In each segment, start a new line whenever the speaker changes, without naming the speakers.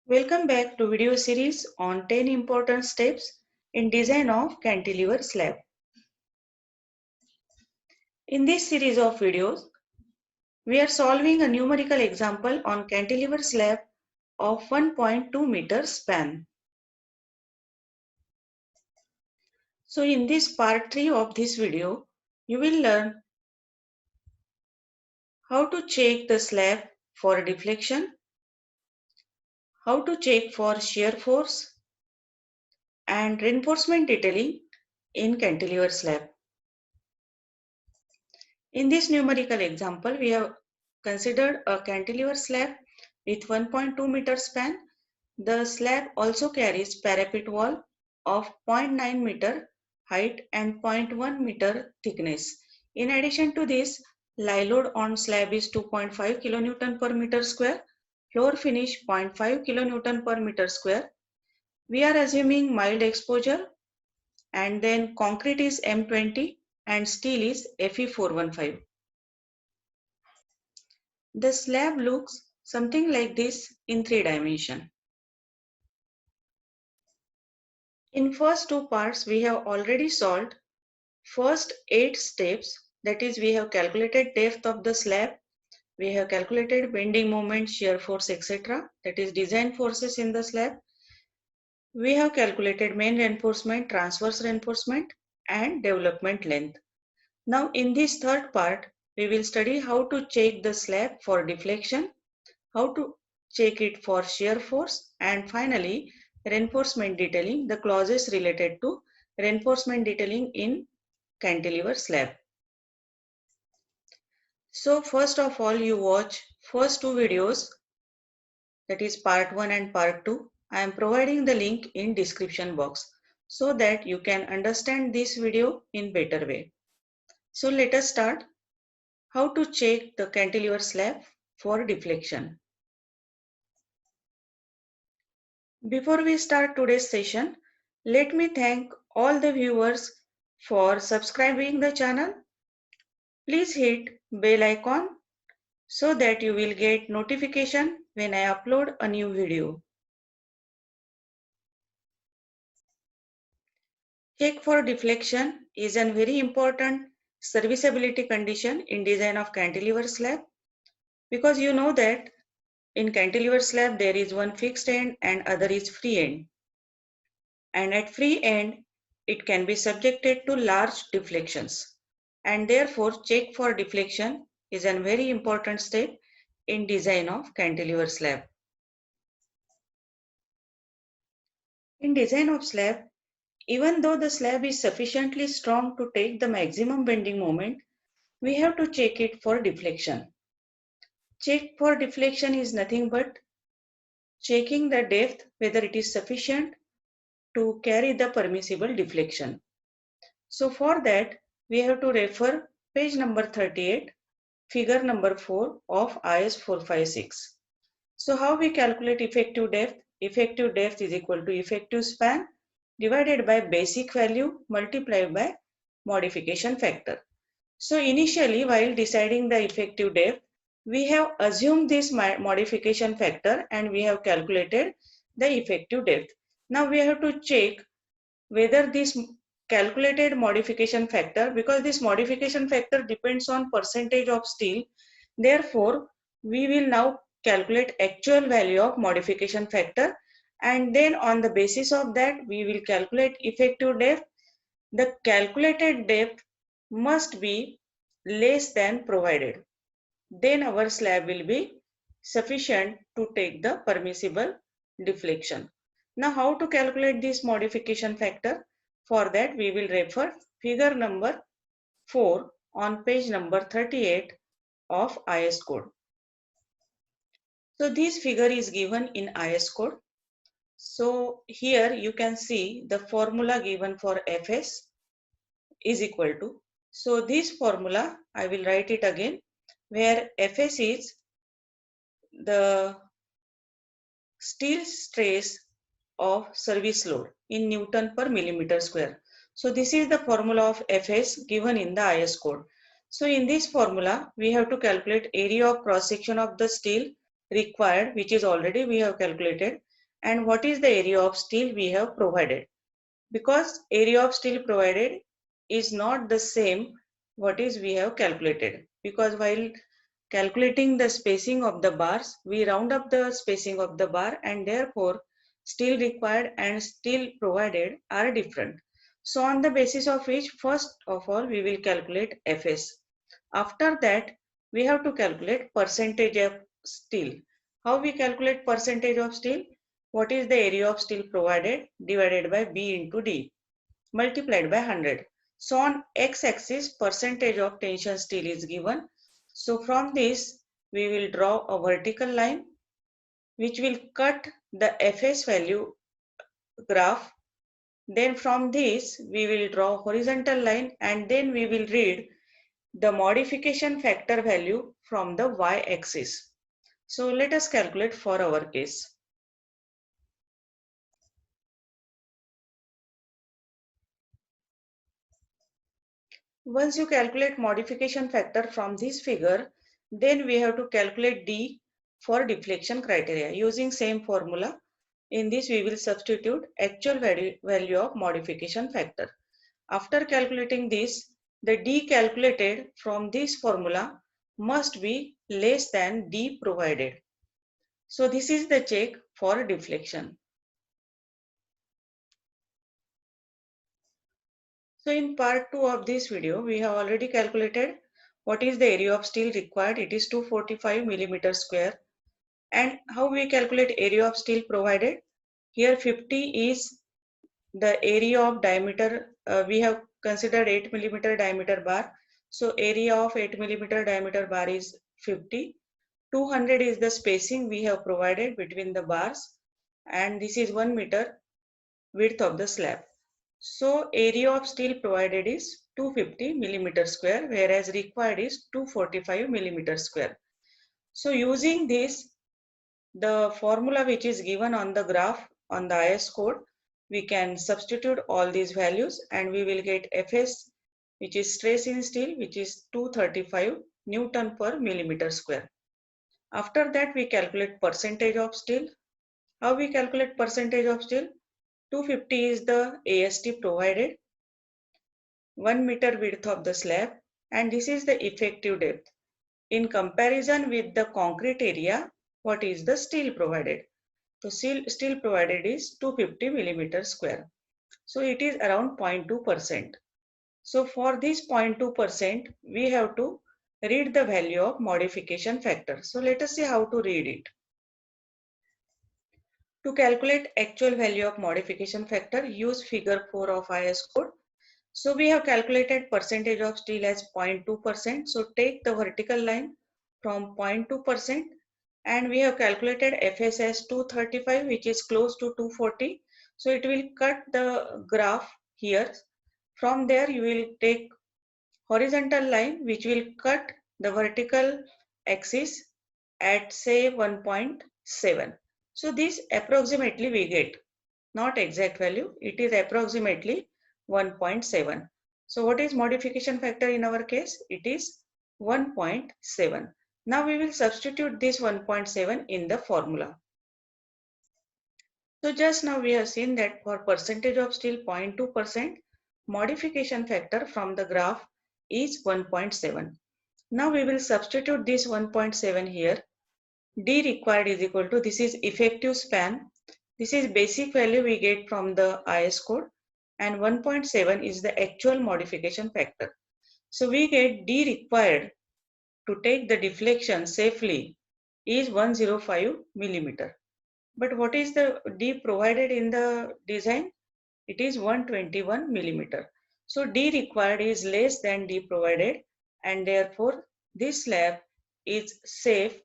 Welcome back to video series on 10 important steps in design of cantilever slab. In this series of videos, we are solving a numerical example on cantilever slab of 1.2 meter span. So in this part 3 of this video, you will learn how to check the slab for deflection, how to check for shear force, and reinforcement detailing in cantilever slab. In this numerical example, we have considered a cantilever slab with 1.2 meter span. The slab also carries parapet wall of 0.9 meter height and 0.1 meter thickness. In addition to this, lie load on slab is 2.5 kilonewton per meter square, floor finish 0.5 kilonewton per meter square. We are assuming mild exposure, and then concrete is M20 and steel is Fe415. The slab looks something like this in 3 dimensions. In first two parts, we have already solved first 8 steps. That is, we have calculated depth of the slab, we have calculated bending moment, shear force, etc. That is design forces in the slab. We have calculated main reinforcement, transverse reinforcement, and development length. Now in this third part, we will study how to check the slab for deflection, how to check it for shear force, and finally reinforcement detailing, the clauses related to reinforcement detailing in cantilever slab. So first of all, you watch first two videos, that is part 1 and part 2. I am providing the link in description box so that you can understand this video in better way. So let us start how to check the cantilever slab for deflection. Before we start today's session, let me thank all the viewers for subscribing the channel. Please hit bell icon so that you will get notification when I upload a new video. Check for deflection is a very important serviceability condition in design of cantilever slab, because you know that in cantilever slab there is one fixed end and other is free end. And at free end, it can be subjected to large deflections. And therefore, check for deflection is a very important step in design of cantilever slab. In design of slab, even though the slab is sufficiently strong to take the maximum bending moment, we have to check it for deflection. Check for deflection is nothing but checking the depth, whether it is sufficient to carry the permissible deflection. So for that, we have to refer page number 38, figure number 4 of IS 456. So how we calculate effective depth? Effective depth is equal to effective span divided by basic value multiplied by modification factor. So initially, while deciding the effective depth, we have assumed this modification factor and we have calculated the effective depth. Now we have to check whether this calculated modification factor, because this modification factor depends on percentage of steel, therefore we will now calculate actual value of modification factor, and then on the basis of that we will calculate effective depth. The calculated depth must be less than provided, then our slab will be sufficient to take the permissible deflection. Now how to calculate this modification factor? For that we will refer figure number 4 on page number 38 of IS code. So this figure is given in IS code. So here you can see the formula given for Fs is equal to. So this formula I will write it again, where Fs is the steel stress of service load in Newton per millimeter square. So this is the formula of Fs given in the IS code. So in this formula, we have to calculate area of cross section of the steel required, which is already we have calculated. and what is the area of steel we have provided. Because area of steel provided is not the same what is we have calculated. Because while calculating the spacing of the bars, we round up the spacing of the bar and therefore steel required and steel provided are different. So on the basis of which first of all we will calculate Fs. After that we have to calculate percentage of steel. How we calculate percentage of steel? What is the area of steel provided divided by B into D multiplied by 100. So on x-axis percentage of tension steel is given. So from this we will draw a vertical line which will cut the Fs value graph. Then from this we will draw horizontal line and then we will read the modification factor value from the y-axis. So let us calculate for our case. Once you calculate modification factor from this figure, then we have to calculate D for deflection criteria using same formula. In this we will substitute actual value of modification factor. After calculating this, the D calculated from this formula must be less than D provided. So this is the check for deflection. So in part 2 of this video, we have already calculated what is the area of steel required. It is 245 millimeter square. And how we calculate area of steel provided? Here 50 is the area of diameter. We have considered 8 millimeter diameter bar. So area of 8 millimeter diameter bar is 50. 200 is the spacing we have provided between the bars. And this is 1 meter width of the slab. So area of steel provided is 250 millimeter square, whereas required is 245 millimeter square. So using this, the formula which is given on the graph on the IS code, we can substitute all these values and we will get Fs, which is stress in steel, which is 235 Newton per millimeter square. After that, we calculate percentage of steel. How we calculate percentage of steel? 250 is the AST provided, 1 meter width of the slab, and this is the effective depth. In comparison with the concrete area, what is the steel provided? So steel provided is 250 millimeter square. So it is around 0.2%. So for this 0.2%, we have to read the value of modification factor. So let us see how to read it. To calculate actual value of modification factor, use figure 4 of IS code. So we have calculated percentage of steel as 0.2%. So take the vertical line from 0.2% and we have calculated Fs as 235, which is close to 240. So it will cut the graph here. From there you will take horizontal line which will cut the vertical axis at say 1.7. So this approximately we get, not exact value, it is approximately 1.7. So what is modification factor in our case? It is 1.7. Now we will substitute this 1.7 in the formula. So just now we have seen that for percentage of steel 0.2%, modification factor from the graph is 1.7. Now we will substitute this 1.7 here. D required is equal to, this is effective span. This is basic value we get from the IS code, and 1.7 is the actual modification factor. So we get D required to take the deflection safely is 105 millimeter. But what is the D provided in the design? It is 121 millimeter. So D required is less than D provided, and therefore this slab is safe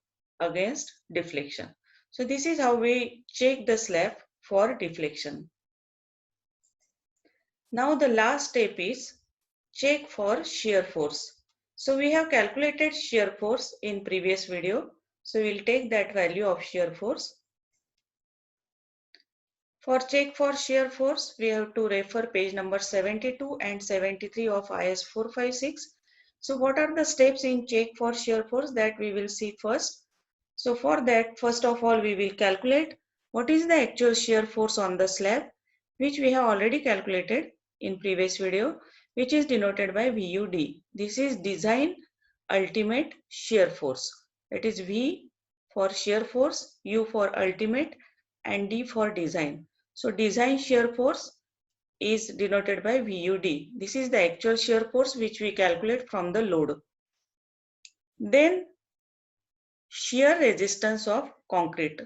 against deflection. So this is how we check the slab for deflection. Now the last step is check for shear force. So we have calculated shear force in previous video. So we'll take that value of shear force. For check for shear force, we have to refer page number 72 and 73 of IS 456. So what are the steps in check for shear force that we will see first? So for that, first of all, we will calculate What is the actual shear force on the slab, which we have already calculated in previous video, which is denoted by VUD. This is design ultimate shear force. That is V for shear force, U for ultimate, and D for design. So design shear force is denoted by VUD. This is the actual shear force which we calculate from the load. Then shear resistance of concrete.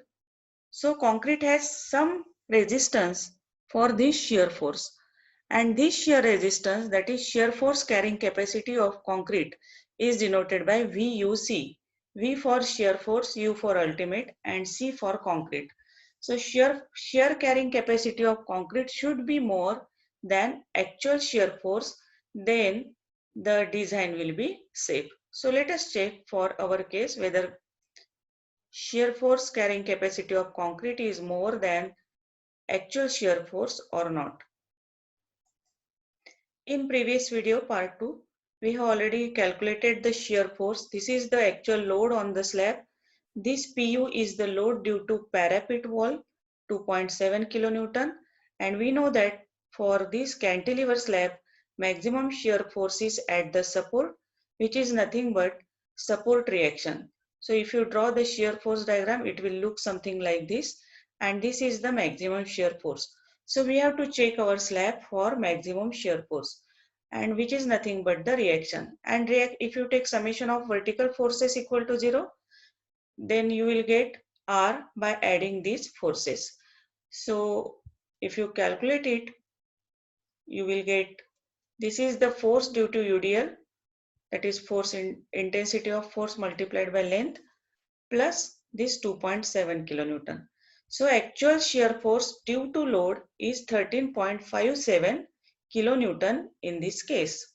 So concrete has some resistance for this shear force, and this shear resistance, that is shear force carrying capacity of concrete, is denoted by VUC. V for shear force, U for ultimate, and C for concrete. So shear carrying capacity of concrete should be more than actual shear force, then the design will be safe. So let us check for our case whether shear force carrying capacity of concrete is more than actual shear force or not. In previous video part 2, we have already calculated the shear force. This is the actual load on the slab. This PU is the load due to parapet wall, 2.7 kilonewton, and we know that for this cantilever slab, maximum shear force is at the support, which is nothing but support reaction. So if you draw the shear force diagram, it will look something like this, and this is the maximum shear force. So we have to check our slab for maximum shear force, and which is nothing but the reaction. And if you take summation of vertical forces equal to 0, then you will get R by adding these forces. So if you calculate it, you will get, this is the force due to UDL, that is force intensity of force multiplied by length, plus this 2.7 kilonewton. So actual shear force due to load is 13.57 kilonewton in this case.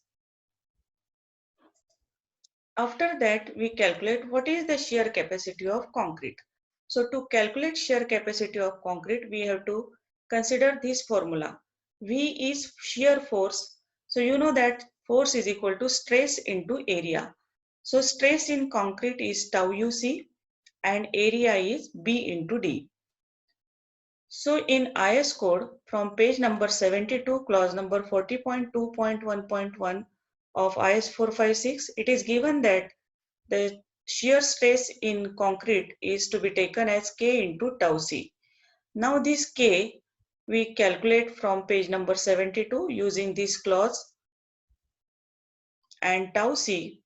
After that, we calculate what is the shear capacity of concrete. So to calculate shear capacity of concrete, we have to consider this formula. V is shear force. So you know that force is equal to stress into area. So stress in concrete is tau UC and area is B into D. So in IS code from page number 72, clause number 40.2.1.1 of IS 456, it is given that the shear stress in concrete is to be taken as K into tau C. Now this K we calculate from page number 72 using this clause, and tau C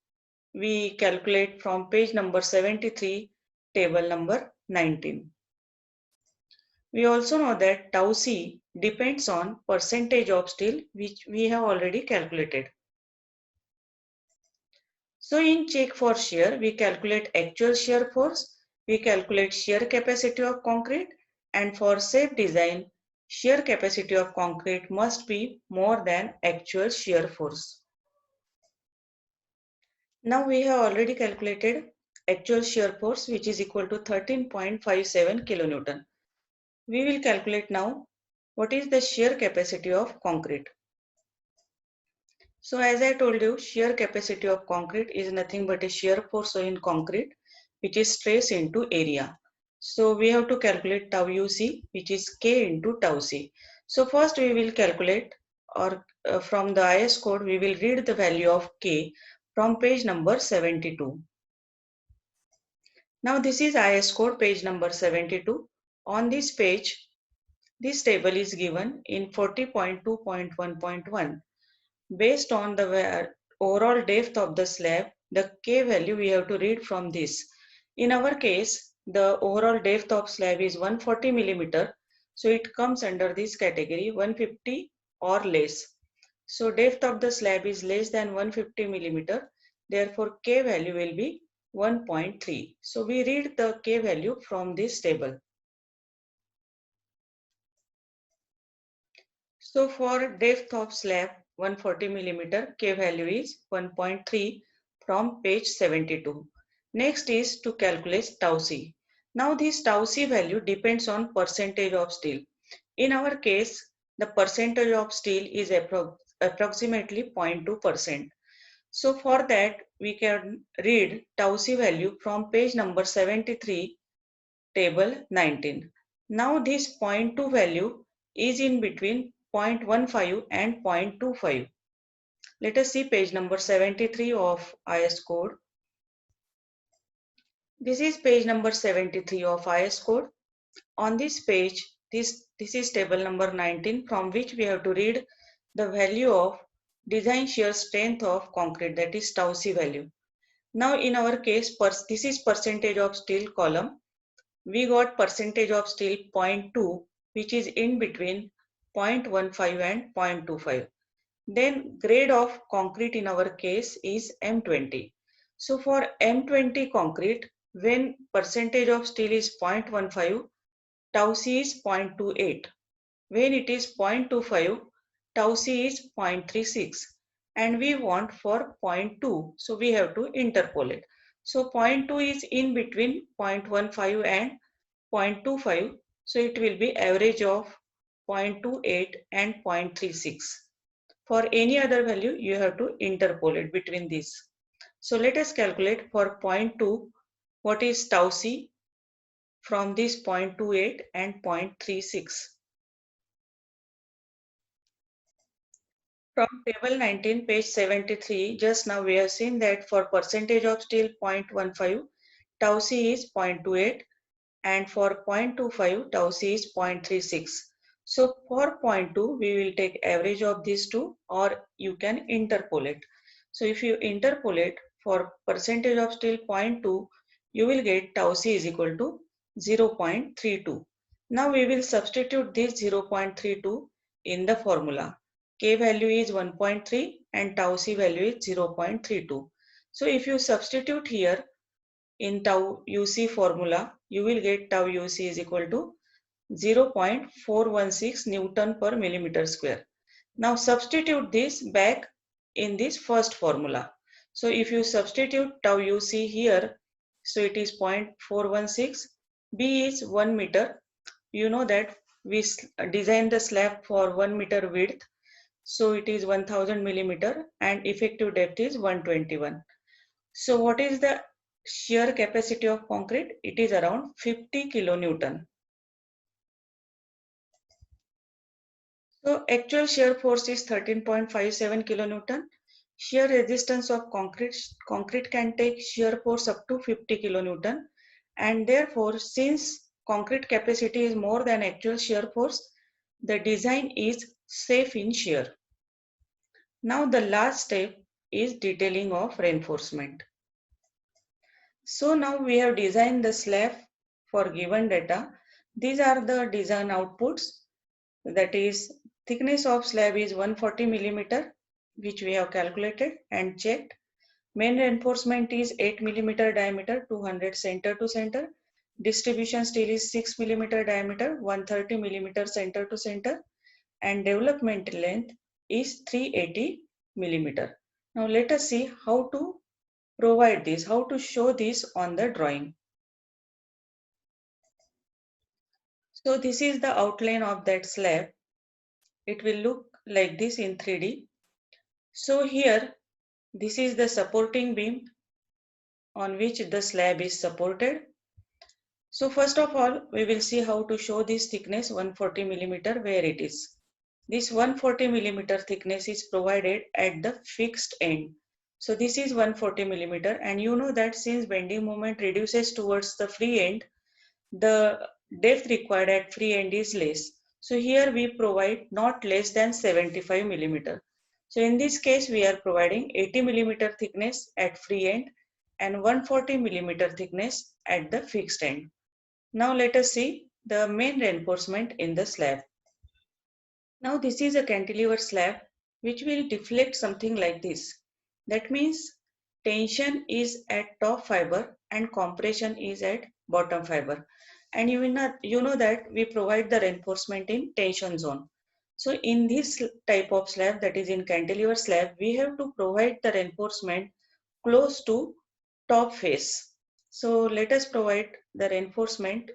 we calculate from page number 73, table number 19. We also know that tau C depends on percentage of steel, which we have already calculated. So in check for shear, we calculate actual shear force, we calculate shear capacity of concrete, and for safe design, shear capacity of concrete must be more than actual shear force. Now we have already calculated actual shear force, which is equal to 13.57 kilonewton. We will calculate now what is the shear capacity of concrete. So as I told you, shear capacity of concrete is nothing but a shear force in concrete, which is stress into area. So we have to calculate tau UC, which is K into tau C. So first we will calculate, or from the IS code, we will read the value of K from page number 72. Now this is IS code page number 72. On this page, this table is given in 40.2.1.1. Based on the overall depth of the slab, the K value we have to read from this. In our case, the overall depth of slab is 140 millimeter. So it comes under this category 150 or less. So depth of the slab is less than 150 millimeter. Therefore, K value will be 1.3. So we read the K value from this table. So for depth of slab 140 millimeter, K value is 1.3 from page 72. Next is to calculate tau C. Now this tau C value depends on percentage of steel. In our case, the percentage of steel is approximately 0.2%. So for that, we can read tau C value from page number 73, table 19. Now this 0.2 value is in between 0.15 and 0.25. Let us see page number 73 of IS code. This is page number 73 of IS code. On this page, this is table number 19, from which we have to read the value of design shear strength of concrete, that is tau c value. Now in our case, this is percentage of steel column. We got percentage of steel 0.2, which is in between 0.15 and 0.25. Then grade of concrete in our case is M20. So for M20 concrete, when percentage of steel is 0.15, tau c is 0.28. When it is 0.25, tau c is 0.36. And we want for 0.2, so we have to interpolate. So 0.2 is in between 0.15 and 0.25, so it will be average of 0.28 and 0.36. For any other value, you have to interpolate between these. So let us calculate for 0.2 what is tau c from this 0.28 and 0.36. From table 19, page 73, just now we have seen that for percentage of steel 0.15, tau c is 0.28, and for 0.25, tau c is 0.36. So for 0.2, we will take average of these two, or you can interpolate. So if you interpolate for percentage of steel 0.2, you will get tau c is equal to 0.32. Now we will substitute this 0.32 in the formula. K value is 1.3 and tau c value is 0.32. So if you substitute here in tau UC formula, you will get tau UC is equal to 0.416 Newton per millimeter square. Now substitute this back in this first formula. So if you substitute tau UC here, so it is 0.416, B is 1 meter. You know that we designed the slab for 1 meter width. So it is 1000 millimeter and effective depth is 121. So what is the shear capacity of concrete? It is around 50 kilonewton. So actual shear force is 13.57 kilonewton. Shear resistance of concrete can take shear force up to 50 kilonewton, and therefore since concrete capacity is more than actual shear force, the design is safe in shear. Now the last step is detailing of reinforcement. So now we have designed the slab for given data. These are the design outputs. That is, thickness of slab is 140 millimeter, which we have calculated and checked. Main reinforcement is 8 millimeter diameter, 200 center to center. Distribution steel is 6 millimeter diameter, 130 millimeter center to center. And development length is 380 millimeter. Now let us see how to provide this, how to show this on the drawing. So this is the outline of that slab. It will look like this in 3D. So here, this is the supporting beam on which the slab is supported. So first of all, we will see how to show this thickness 140 millimeter where it is. This 140 millimeter thickness is provided at the fixed end. So this is 140 millimeter, and you know that since bending moment reduces towards the free end, the depth required at free end is less. So here we provide not less than 75 millimeter. So in this case, we are providing 80 millimeter thickness at free end and 140 millimeter thickness at the fixed end. Now let us see the main reinforcement in the slab. Now this is a cantilever slab which will deflect something like this. That means tension is at top fiber and compression is at bottom fiber. And you know that we provide the reinforcement in tension zone. So in this type of slab, that is in cantilever slab, we have to provide the reinforcement close to top face. So let us provide the reinforcement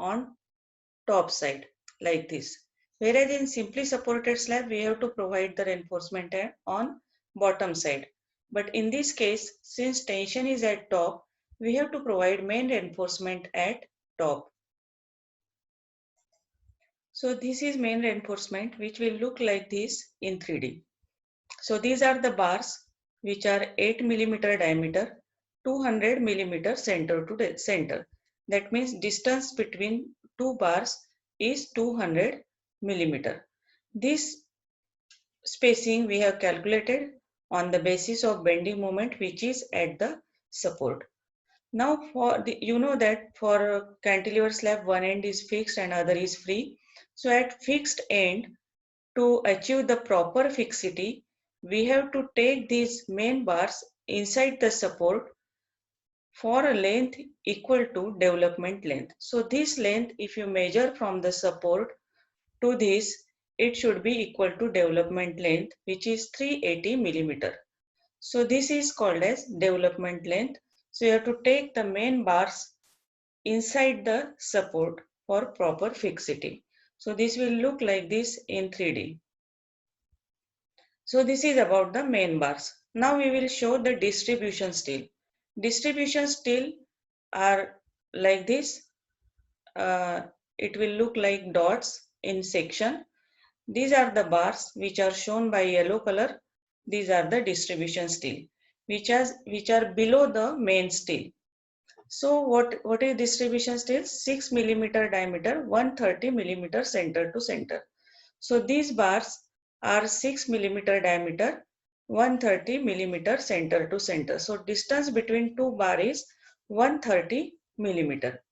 on top side like this. Whereas in simply supported slab, we have to provide the reinforcement on bottom side. But in this case, since tension is at top, we have to provide main reinforcement at top. So this is main reinforcement, which will look like this in 3D. So these are the bars which are 8 millimeter diameter, 200 millimeter center to center. That means distance between two bars is 200 millimeter. This spacing we have calculated on the basis of bending moment which is at the support. Now for the, you know that for cantilever slab one end is fixed and other is free. So at fixed end, to achieve the proper fixity, we have to take these main bars inside the support for a length equal to development length. So this length, if you measure from the support to this, it should be equal to development length, which is 380 millimeter. So this is called as development length. So you have to take the main bars inside the support for proper fixity. So this will look like this in 3D. So this is about the main bars. Now we will show the distribution steel. Distribution steel are like this. It will look like dots in section. These are the bars which are shown by yellow color. These are the distribution steel, which are below the main steel. So what is distribution steel? 6 millimeter diameter, 130 millimeter center to center. So these bars are 6 millimeter diameter, 130 millimeter center to center. So distance between two bar is 130 millimeter.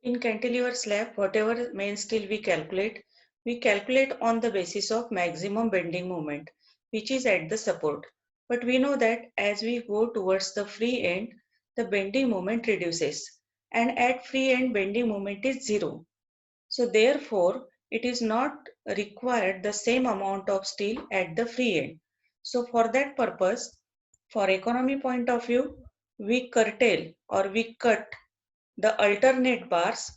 In cantilever slab, whatever main steel we calculate on the basis of maximum bending moment, which is at the support. But we know that as we go towards the free end, the bending moment reduces. And at free end, bending moment is zero. So therefore, it is not required the same amount of steel at the free end. So for that purpose, for economy point of view, we curtail or we cut the alternate bars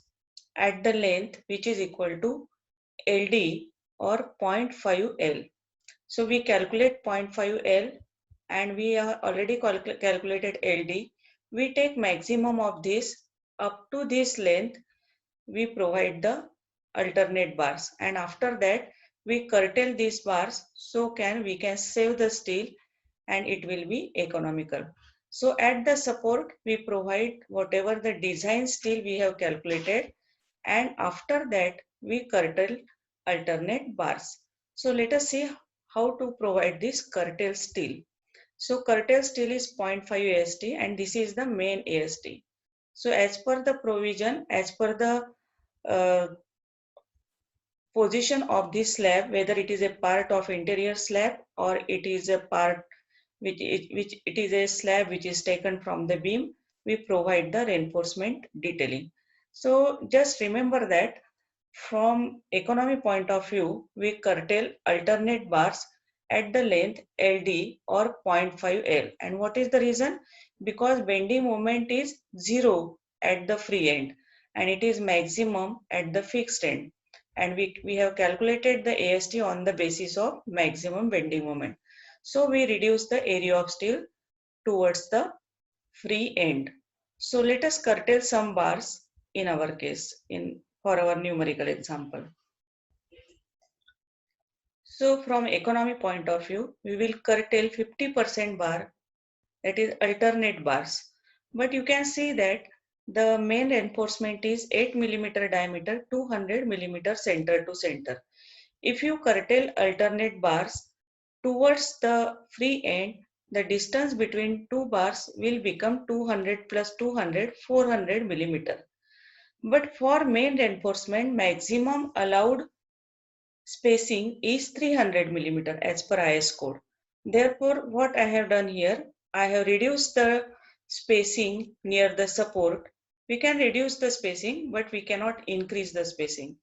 at the length which is equal to LD or 0.5 L. So we calculate 0.5 L and we have already calculated LD. We take maximum of this up to this length, we provide the alternate bars, and after that we curtail these bars so we can save the steel and it will be economical. So at the support we provide whatever the design steel we have calculated, and after that we curtail alternate bars. So let us see how to provide this curtail steel. So curtail steel is 0.5 AST and this is the main AST. So as per the provision, as per the uh, position of this slab, whether it is a part of interior slab or it is a part which it is a slab which is taken from the beam, we provide the reinforcement detailing. So just remember that from economy point of view, we curtail alternate bars at the length LD or 0.5 L. And what is the reason? Because bending moment is zero at the free end and it is maximum at the fixed end. And we have calculated the AST on the basis of maximum bending moment. So we reduce the area of steel towards the free end. So let us curtail some bars in our case for our numerical example. So from economy point of view, we will curtail 50% bar, that is alternate bars. But you can see that the main reinforcement is 8 millimeter diameter, 200 millimeter center to center. If you curtail alternate bars towards the free end, the distance between two bars will become 200 plus 200, 400 millimeter. But for main reinforcement, maximum allowed spacing is 300 millimeter as per IS code. Therefore, what I have done here, I have reduced the spacing near the support. We can reduce the spacing, but we cannot increase the spacing.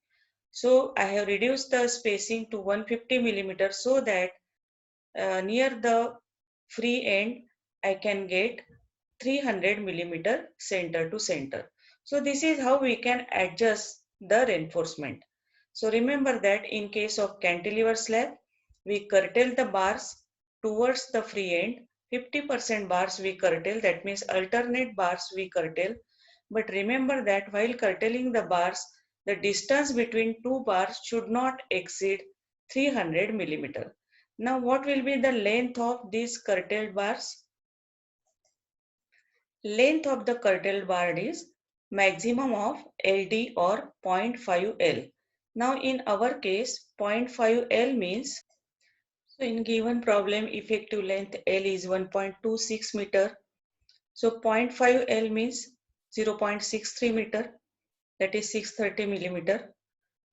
So I have reduced the spacing to 150 millimeter so that near the free end, I can get 300 millimeter center to center. So this is how we can adjust the reinforcement. So remember that in case of cantilever slab, we curtail the bars towards the free end. 50% bars we curtail, that means alternate bars we curtail But remember that while curtailing the bars, the distance between two bars should not exceed 300 millimeter. Now what will be the length of these curtailed bars? Length of the curtailed bar is maximum of LD or 0.5 L. Now in our case 0.5 L means, so in given problem effective length L is 1.26 meter. So 0.5 L means 0.63 meter, that is 630 millimeter,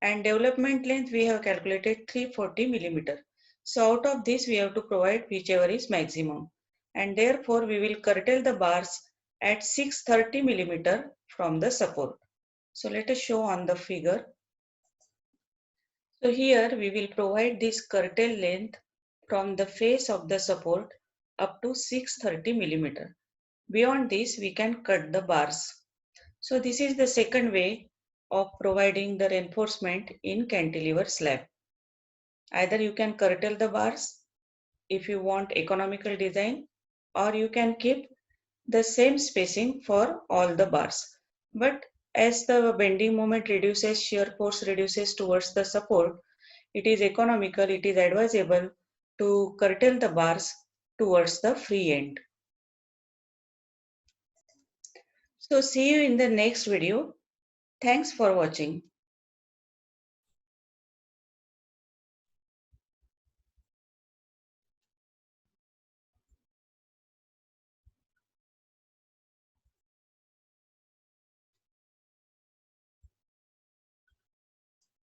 and development length we have calculated 340 millimeter. So out of this we have to provide whichever is maximum, and therefore we will curtail the bars at 630 millimeter from the support. So let us show on the figure. So here we will provide this curtail length from the face of the support up to 630 millimeter. Beyond this we can cut the bars. So this is the second way of providing the reinforcement in cantilever slab. Either you can curtail the bars if you want economical design, or you can keep the same spacing for all the bars. But as the bending moment reduces, shear force reduces towards the support, it is economical, it is advisable to curtail the bars towards the free end. So see you in the next video. Thanks for watching.